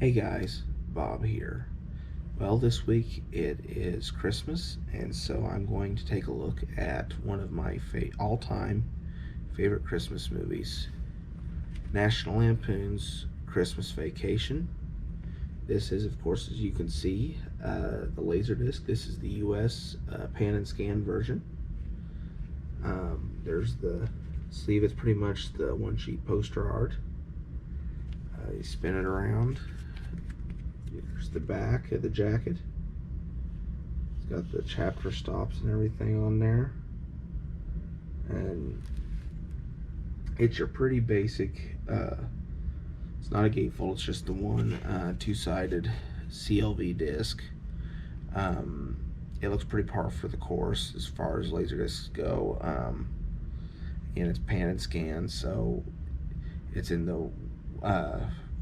Hey guys, Bob here. Well, this week it is Christmas, and so I'm going to take a look at one of my all time favorite Christmas movies, National Lampoon's Christmas Vacation. This is, of course, as you can see, the Laserdisc. This is the US pan and scan version. There's the sleeve, it's pretty much the one sheet poster art. You spin it around. Here's the back of the jacket. It's got the chapter stops and everything on there. And it's your pretty basic, it's not a gatefold, it's just the one two-sided CLV disc. It looks pretty par for the course as far as Laserdiscs go. And it's pan and scan, so it's in the,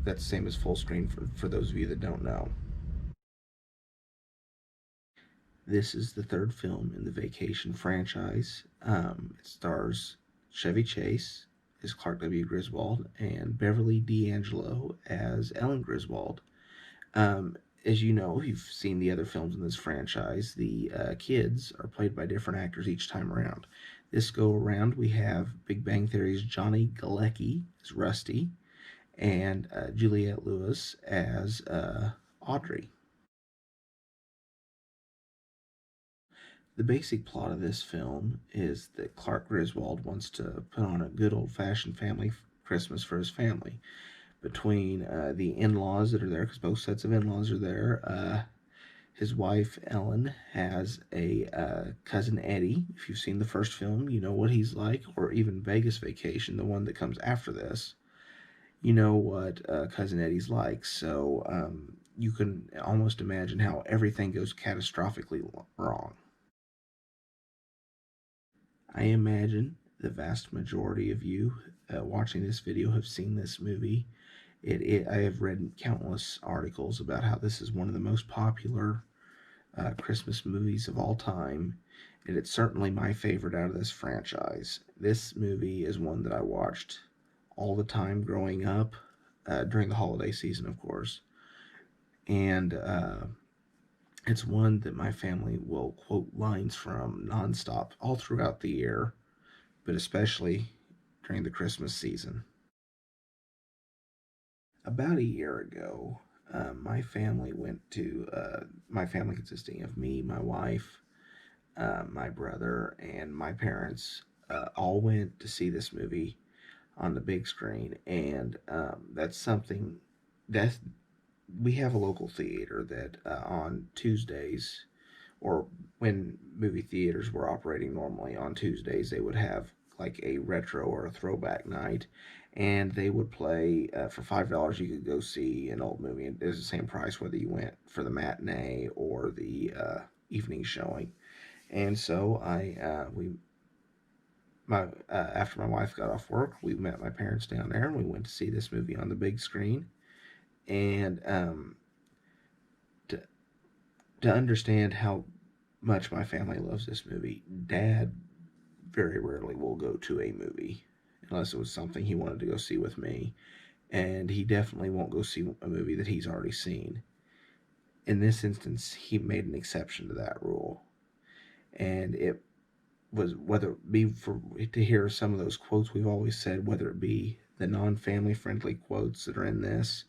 that's the same as full screen for those of you that don't know. This is the third film in the Vacation franchise. It stars Chevy Chase as Clark W. Griswold and Beverly D'Angelo as Ellen Griswold. As you know, if you've seen the other films in this franchise, the kids are played by different actors each time around. This go around, we have Big Bang Theory's Johnny Galecki as Rusty and Juliette Lewis as Audrey. The basic plot of this film is that Clark Griswold wants to put on a good old-fashioned family Christmas for his family. Between the in-laws that are there, because both sets of in-laws are there, his wife Ellen has a cousin Eddie. If you've seen the first film, you know what he's like, or even Vegas Vacation, the one that comes after this. You know what cousin Eddie's like, so you can almost imagine how everything goes catastrophically wrong. I imagine the vast majority of you watching this video have seen this movie. I have read countless articles about how this is one of the most popular Christmas movies of all time, and it's certainly my favorite out of this franchise. This movie is one that I watched all the time growing up, during the holiday season, of course, and it's one that my family will quote lines from nonstop all throughout the year, but especially during the Christmas season. About a year ago, my family consisting of me, my wife, my brother, and my parents, all went to see this movie on the big screen, and that's something that we have a local theater that on Tuesdays, or when movie theaters were operating normally on Tuesdays, they would have like a retro or a throwback night, and they would play for $5. You could go see an old movie, and it was the same price whether you went for the matinee or the evening showing. And so after my wife got off work, we met my parents down there, and we went to see this movie on the big screen. And to, to understand how much my family loves this movie, Dad very rarely will go to a movie unless it was something he wanted to go see with me, and he definitely won't go see a movie that he's already seen. In this instance, he made an exception to that rule, and it was, whether it be for to hear some of those quotes we've always said, whether it be the non-family friendly quotes that are in this,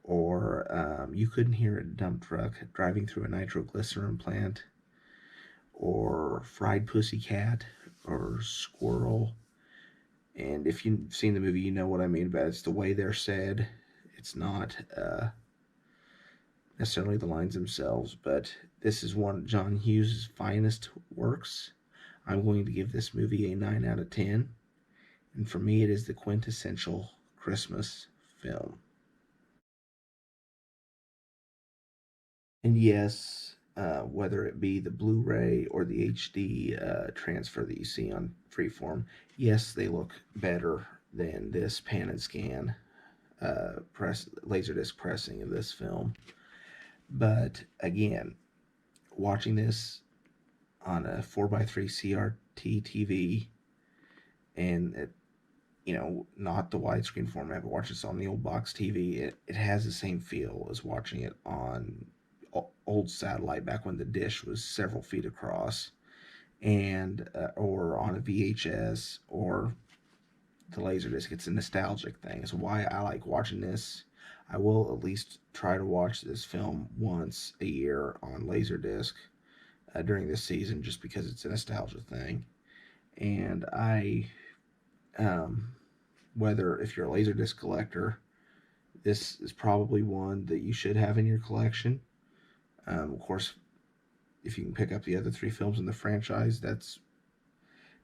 or you couldn't hear a dump truck driving through a nitroglycerin plant, or fried pussycat, or squirrel. And if you've seen the movie, you know what I mean about it. It's the way they're said. It's not necessarily the lines themselves, but this is one of John Hughes' finest works. I'm going to give this movie a 9 out of 10, and for me, it is the quintessential Christmas film. And yes, whether it be the Blu-ray or the HD transfer that you see on Freeform, yes, they look better than this pan and scan laserdisc pressing of this film. But again, watching this on a 4x3 CRT TV, and not the widescreen format, but watch this on the old box TV. It has the same feel as watching it on old satellite back when the dish was several feet across, and or on a VHS or the Laserdisc. It's a nostalgic thing. It's why I like watching this. I will at least try to watch this film once a year on Laserdisc during this season, just because it's a nostalgia thing. And um, whether if you're a Laserdisc collector, this is probably one that you should have in your collection. Of course, if you can pick up the other three films in the franchise, that's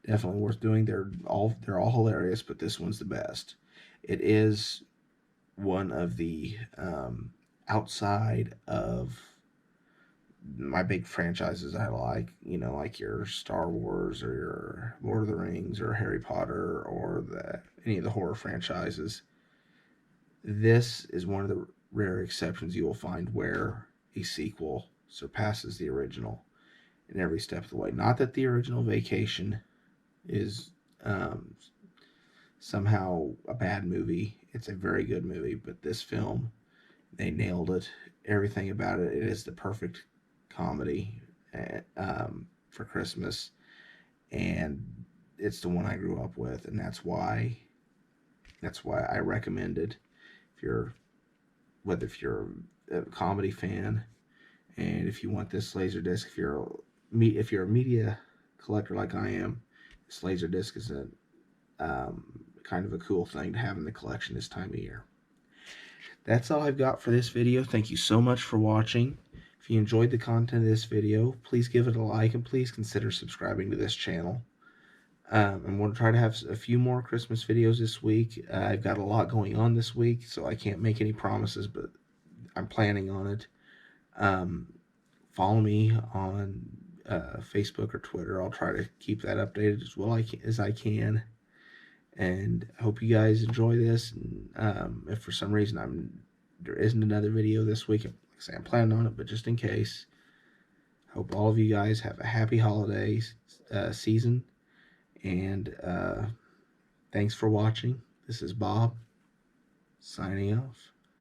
definitely worth doing. They're all hilarious, but this one's the best. It is one of the outside of my big franchises I like, like your Star Wars or your Lord of the Rings or Harry Potter or any of the horror franchises. This is one of the rare exceptions you will find where a sequel surpasses the original in every step of the way. Not that the original Vacation is um, somehow a bad movie. It's a very good movie, but this film, they nailed it. Everything about it. It is the perfect comedy for Christmas, and it's the one I grew up with, and that's why I recommend it. If you're if you're a comedy fan, and if you want this Laserdisc, if you're a media collector like I am, this Laserdisc is a kind of a cool thing to have in the collection this time of year. That's all I've got for this video. Thank you so much for watching. If you enjoyed the content of this video, please give it a like and please consider subscribing to this channel. I'm going to try to have a few more Christmas videos this week. I've got a lot going on this week, so I can't make any promises, but I'm planning on it. Follow me on Facebook or Twitter. I'll try to keep that updated as well as I can. And I hope you guys enjoy this. And if for some reason there isn't another video this week, like I say, I'm planning on it, but just in case, I hope all of you guys have a happy holidays season. And thanks for watching. This is Bob signing off.